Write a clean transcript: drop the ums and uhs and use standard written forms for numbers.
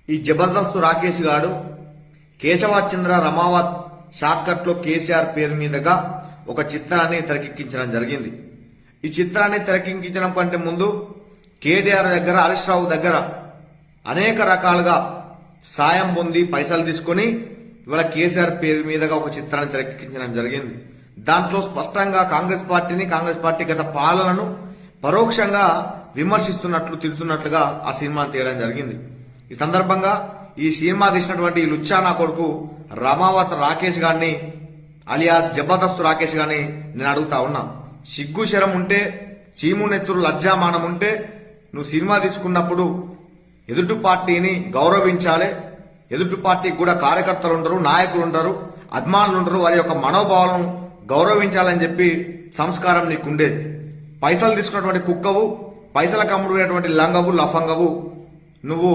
ఈ జబర్దస్త్ రాకేష్ గాడు Keshav Chandra Ramavath short cut లో కేసీఆర్ పేరు మీదుగా ఒక చిత్రాన్ని తెరకెక్కించడం జరిగింది. ఈ చిత్రాన్ని తెరకెక్కించడం కంటే ముందు కేటీఆర్ దగ్గర, హరీష్ రావు దగ్గర అనేక రకాలుగా సాయం పొంది పైసలు తీసుకుని ఇవాళ కేసీఆర్ పేరు మీదుగా ఒక చిత్రాన్ని తెరకెక్కించడం జరిగింది. దాంట్లో స్పష్టంగా కాంగ్రెస్ పార్టీని, కాంగ్రెస్ పార్టీ గత పాలనను పరోక్షంగా విమర్శిస్తున్నట్లు, తిడుతున్నట్లుగా ఆ సినిమాను తీయడం జరిగింది. ఈ సందర్భంగా ఈ సినిమా తీసినటువంటి లుచ్చానా కొడుకు రమావత్ రాకేష్ గారిని, అలియాస్ జబర్దస్త్ రాకేష్ గారిని నేను అడుగుతా ఉన్నా, సిగ్గు శరం ఉంటే, చీము నెత్తురు లజ్జామానం ఉంటే నువ్వు సినిమా తీసుకున్నప్పుడు ఎదుటి పార్టీని గౌరవించాలి. ఎదుటి పార్టీకి కూడా కార్యకర్తలు ఉండరు, నాయకులు ఉండరు, అభిమానులు ఉండరు, వారి యొక్క మనోభావాలను గౌరవించాలని చెప్పి సంస్కారం నీకుండేది. పైసలు తీసుకున్నటువంటి కుక్కవు, పైసల కమ్ముడునేటువంటి లంగవు, లఫంగవు నువ్వు.